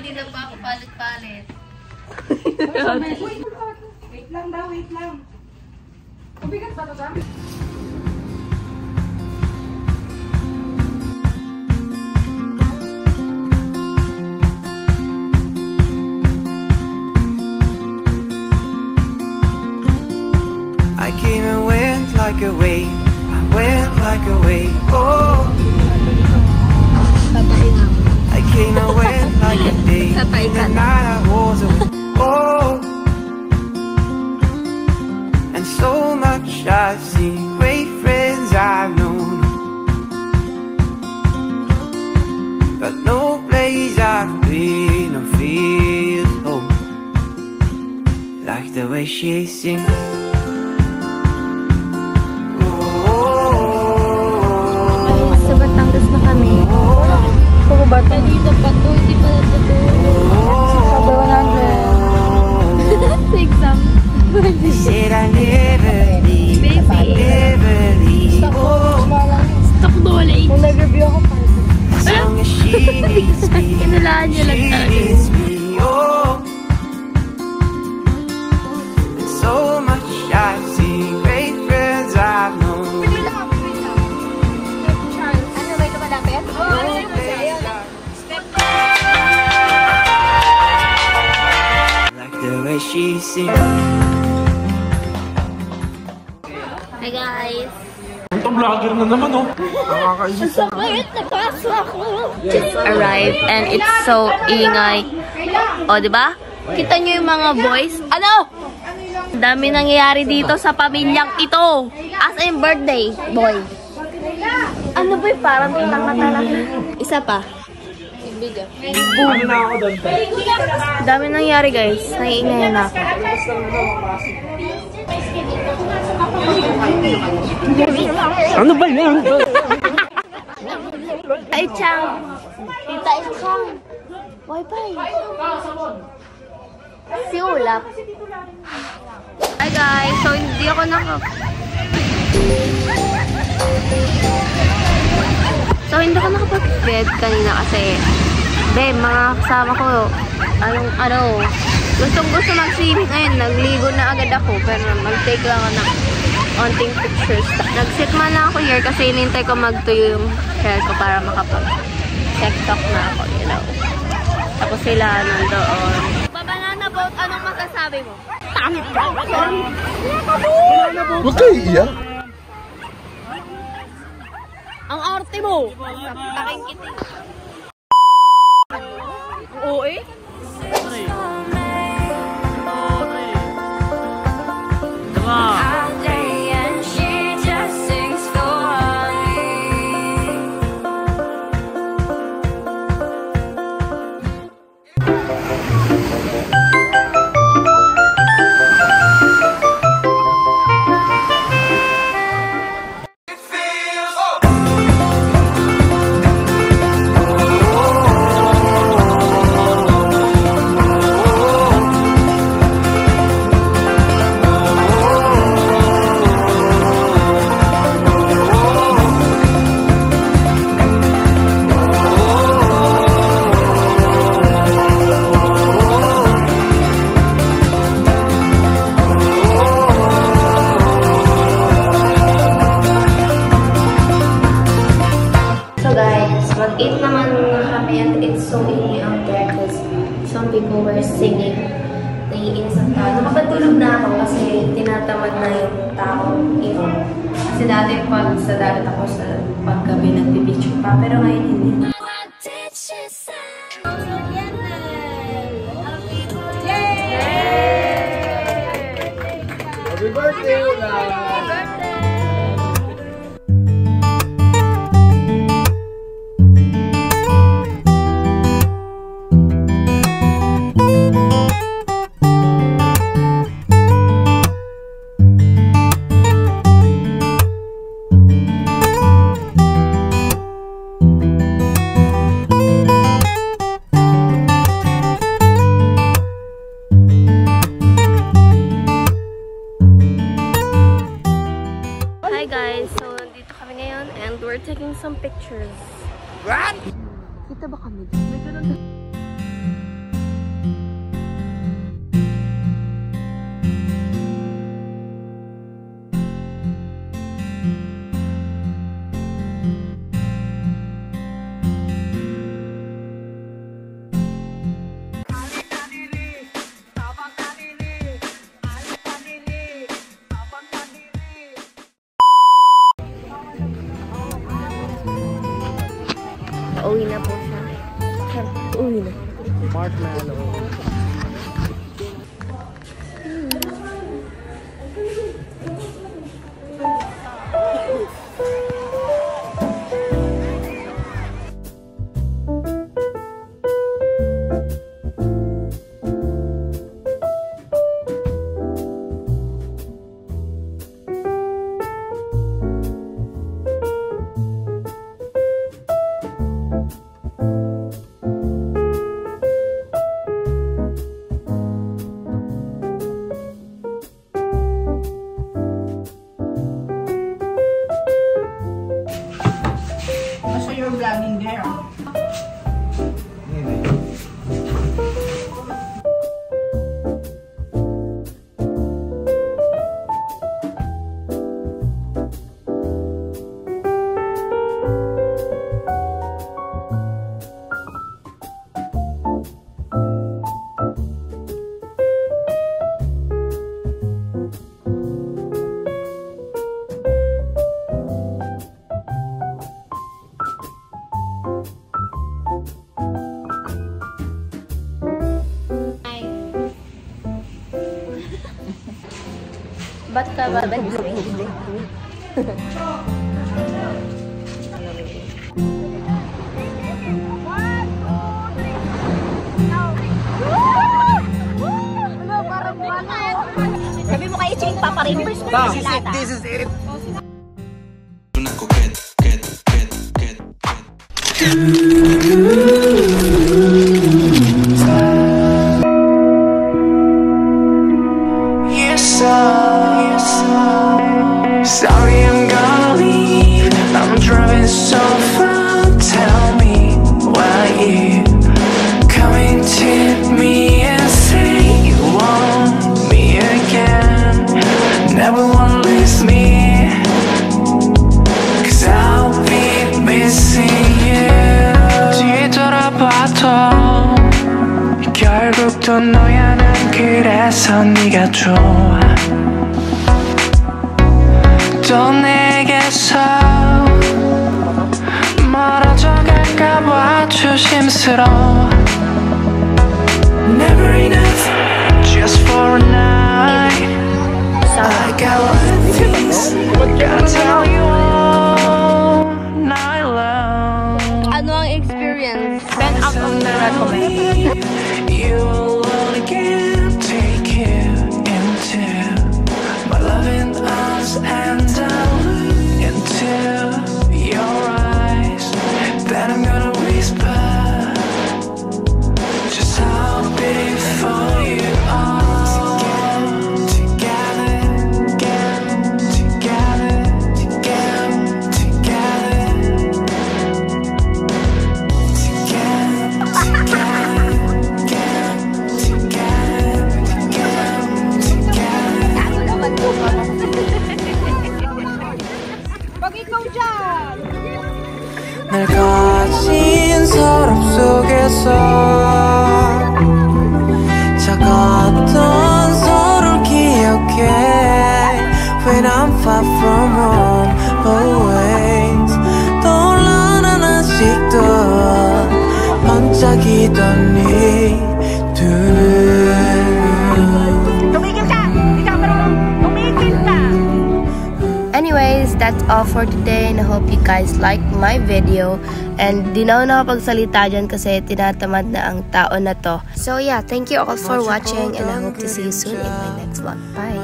hindi na pa ako palit-palit. Wait lang daw, wait lang. Mabigat ba ito, Sam? I came and went like a wave. I went like a wave. Oh, I came and went like a day. The night I was away. Oh, and so much I've seen, great friends I've known, but no place I've been or feel home like the way she sings. Bata dito pa to, hindi pa na to. Sabi 100. Sa exam. Said I never leave, I never leave. Stop knowledge. Kung nag-review ako pa. As long as she needs me, Kinulaan niya lang she talaga. needs me. Oh, and so much I've seen, great friends I've known. Ano ba ito malapit? Like the way she sings. Hi guys! Itong vlogger na naman, oh. Nakakainis. Just arrived and it's so ingay. O, diba? Kita nyo yung mga boys? Ano? Dami nangyayari dito sa pamilyang ito. As in birthday, boy. Ano ba yung parang tanga-tanga? Isa pa. Ano na ako doon? Dami nangyayari guys. Naiingay na ako. Ano ba yan? Ay, Chang. Tita, Chang. Wi-Fi. Si Ulap. Hi guys. So, hindi ako nakapag-bed kanina kasi mga kasama ko gustong-gusto mag-swimming. Ayun, nagligo na agad ako pero mag-take lang ako ng onting pictures. Nag-sit man lang ako here kasi inintay ko magtuyo yung hair ko para makapag-TikTok na ako, you know. Tapos sila nandoon. Banana boat, anong masasabi mo? Tangit ka! Huwag kayo iiyak. Ang arte mo! Pakingkitin. Oo eh? Mag-8 naman kami and it's so ingay out there because some people were singing. Naiinis ang tao. Nakapatulog na ako kasi tinatamad na yung tao. Kasi dati pag sa dagat ako sa paggabi nagpipicture pa. Pero ngayon hindi. Happy birthday, Ula! We're taking some pictures. What? Kita ba kami? May ganun. Pauwi na po siya. Uwi na. Marshmallow. So you're vlogging there. Ba't ka ba? Sabi mo kay Ching, papa-reimburse ko na si Lata. This is it. Sorry, I'm gonna leave. I'm driving so far. Tell me why you coming to me and say you want me again. Never wanna lose me, 'cause I'll be missing you. 뒤돌아봐도 결국 또 너야. 난 그래서 네가 좋아. 또 내게서 멀어져 갈까봐 조심스러워. Never enough, just for a night. I got one things, gotta tell you all night long. Ano ang experience? 10 out of 10 recommend. You alone again, take you into my loving arms, and I'll look into your eyes. Then I'm gonna whisper just how beautiful you are. Together, together, together, together, 날 가진 서랍 속에서 작았던 서로를 기억해. When I'm far from home, always 떠올라 난 아직도 반짝이던 네 두 눈. Tumigil ka! Hindi ka marunong. Tumigil ka! Anyways, that's all for today and I hope you guys liked my video. And di na ako nakapagsalita dyan kasi tinatamad na ang tao na to. So yeah, thank you all for watching and I hope to see you soon in my next vlog. Bye!